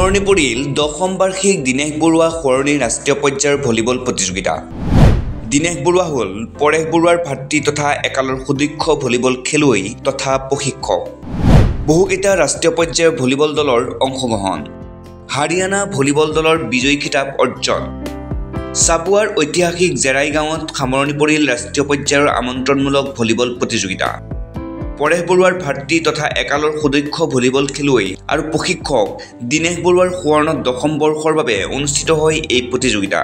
সামৰণি পৰিল 10ম বাৰ্ষিক দিনেশ বৰুৱা সোঁৱৰণী ৰাষ্ট্ৰীয় পৰ্যায়ৰ ভলীবল প্ৰতিযোগিতা। দিনেশ বৰুৱা হ'ল পৰেশ বৰুৱাৰ ভাতৃ তথা একালৰ সুদক্ষ ভলীবল খেলুৱৈ তথা প্ৰশিক্ষক। বহুকেইটা ৰাষ্ট্ৰীয় পৰ্যায়ৰ ভলীবল দলৰ অংশগ্ৰহণ। হাৰিয়ানা ভলীবল দলৰ বিজয়ী খিতাপ অৰ্জন। চাবুৱাৰ ঐতিহাসিক জেৰাই গাঁৱত সামৰণি পৰিল ৰাষ্ট্ৰীয় পৰ্যায়ৰ আমন্ত্ৰণমূলক ভলীবল প্ৰতিযোগিতা। পৰেশ বৰুৱাৰ ভাতৃ তথা একালৰ সুদক্ষ ভলীবল খেলুৱৈ আৰু প্ৰশিক্ষক দিনেশ বৰুৱাৰ সোঁৱৰণত 10ম বৰ্ষৰ বাবে অনুষ্ঠিত হয় এই প্ৰতিযোগিতা।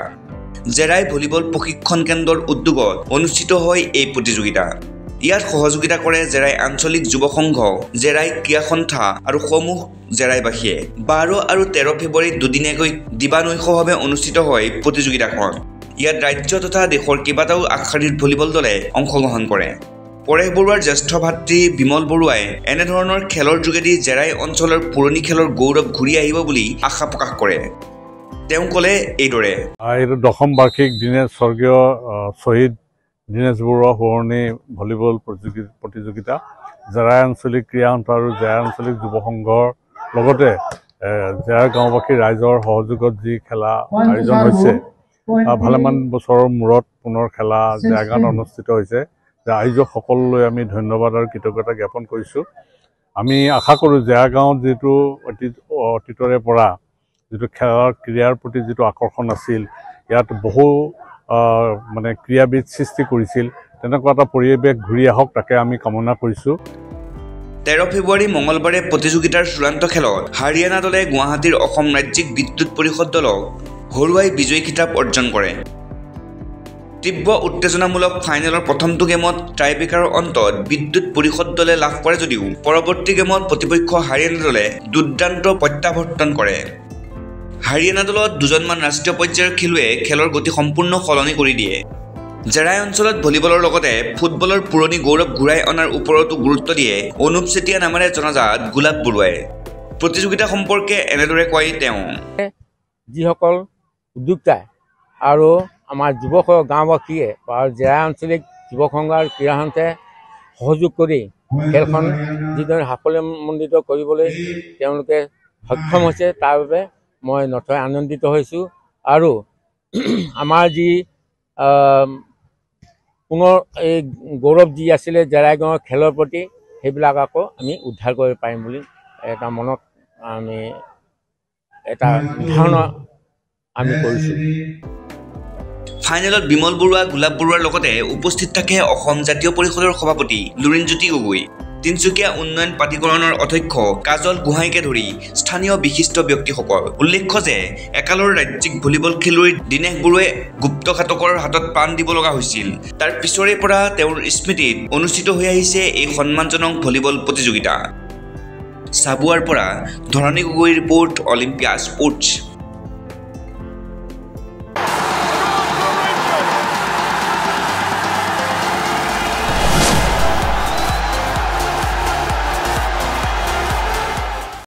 জেৰাই ভলীবল প্ৰশিক্ষণ কেন্দ্ৰৰ উদ্যোগত অনুষ্ঠিত হয় এই প্ৰতিযোগিতা। ইয়াত সহযোগিতা কৰে জেৰাই আঞ্চলিক যুৱ সংঘ, জেৰাই ক্ৰীড়া সন্থা আৰু সমূহ জেৰাইবাসীয়ে। 12 আৰু 13 ফেব্ৰুৱাৰীত দুদিনীয়াকৈ দিবানৈশভাৱে অনুষ্ঠিত হয় প্ৰতিযোগিতাখন। ইয়াত ৰাজ্য তথা দেশৰ কেইবাটাও আগশাৰীৰ ভলীবল দলে অংশগ্ৰহণ কৰে। পৰেশ বৰুৱাৰ জ্যেষ্ঠ ভাতৃ বিমল বৰুৱাই এনেধৰণৰ খেলৰ যোগেদি জেৰাই অঞ্চলৰ পুৰণি খেলৰ গৌৰৱ ঘূৰি আহিব বুলি আশা প্ৰকাশ কৰে। তেওঁ ক'লে এইদৰে, এইটো 10ম বাৰ্ষিক স্বৰ্গীয় শ্বহীদ দিনেশ বৰুৱা সোঁৱৰণী ভলীবল প্ৰতিযোগিতা জেৰাই আঞ্চলিক ক্ৰীড়া সন্থা আৰু জেৰাই আঞ্চলিক যুৱ সংঘৰ লগতে জেৰাই গাঁওবাসীৰ ৰাইজৰ সহযোগত যি খেলা আয়োজন হৈছে, ভালেমান বছৰৰ মূৰত পুনৰ খেলা জেৰাই গাঁৱত অনুষ্ঠিত হৈছে। আয়োজক সকলোলৈ আমি ধন্যবাদ আৰু কৃতজ্ঞতা জ্ঞাপন কৰিছোঁ। আমি আশা কৰোঁ জেৰাই গাঁৱত যিটো অতীতৰে পৰা যিটো খেলাৰ ক্ৰীড়াৰ প্ৰতি যিটো আকৰ্ষণ আছিল, ইয়াত বহু ক্ৰীড়াবিদ সৃষ্টি কৰিছিল, তেনেকুৱা এটা পৰিৱেশ ঘূৰি আহক তাকে আমি কামনা কৰিছোঁ। 13 ফেব্ৰুৱাৰী মঙলবাৰে প্ৰতিযোগিতাৰ চূড়ান্ত খেলত হাৰিয়ানা দলে গুৱাহাটীৰ অসম ৰাজ্যিক বিদ্যুৎ পৰিষদ দলক হৰুৱাই বিজয়ী খিতাপ অৰ্জন কৰে। তীব্ৰ উত্তেজনামূলক ফাইনেলৰ প্ৰথমটো গেমত টাইব্ৰেকাৰৰ অন্তত বিদ্যুৎ পৰিষদ দলে লাভ কৰে যদিও পৰৱৰ্তী গেমত প্ৰতিপক্ষ হাৰিয়ানা দলে দুৰ্দান্ত প্ৰত্যাৱৰ্তন কৰে। হাৰিয়ানা দলত দুজনমান ৰাষ্ট্ৰীয় পৰ্যায়ৰ খেলুৱৈয়ে খেলৰ গতি সম্পূৰ্ণ সলনি কৰি দিয়ে। জেৰাই অঞ্চলত ভলীবলৰ লগতে ফুটবলৰ পুৰণি গৌৰৱ ঘূৰাই অনাৰ ওপৰতো গুৰুত্ব দিয়ে অনুপ চেতিয়া নামেৰে জনাজাত গোলাপ বৰুৱাই। প্ৰতিযোগিতা সম্পৰ্কে এনেদৰে কয় তেওঁ, যিসকল উদ্যোক্তাই আৰু আমাৰ যুৱক গাঁওবাসীয়ে বা জেৰাই আঞ্চলিক যুৱ সংঘ আৰু ক্ৰীড়া সন্থাই সহযোগ কৰি খেলখন যিদৰে সাফল্যমণ্ডিত কৰিবলৈ তেওঁলোকে সক্ষম হৈছে, তাৰ বাবে মই নথৈ আনন্দিত হৈছোঁ। আৰু আমাৰ যি পুনৰ এই গৌৰৱ যি আছিলে জেৰাই গাঁৱৰ খেলৰ প্ৰতি, সেইবিলাক আকৌ আমি উদ্ধাৰ কৰিব পাৰিম বুলি এটা মনত আমি এটা ধাৰণা আমি কৰিছোঁ। ফাইনেলত বিমল বৰুৱা, গোলাপ বৰুৱাৰ লগতে উপস্থিত থাকে অসম জাতীয় পৰিষদৰ সভাপতি লুৰিণজ্যোতি গগৈ, তিনিচুকীয়া উন্নয়ন প্ৰাধিকৰণৰ অধ্যক্ষ কাজল গোহাঁইকে ধৰি স্থানীয় বিশিষ্ট ব্যক্তিসকল। উল্লেখ্য যে একালৰ ৰাজ্যিক ভলীবল খেলুৱৈ দিনেশ বৰুৱাই গুপ্তঘাতকৰ হাতত প্ৰাণ দিব লগা হৈছিল। তাৰ পিছৰে পৰা তেওঁৰ স্মৃতিত অনুষ্ঠিত হৈ আহিছে এই সন্মানজনক ভলীবল প্ৰতিযোগিতা। চাবুৱাৰ পৰা ধৰণী গগৈৰ ৰিপৰ্ট, অলিম্পিয়া স্পৰ্টছ।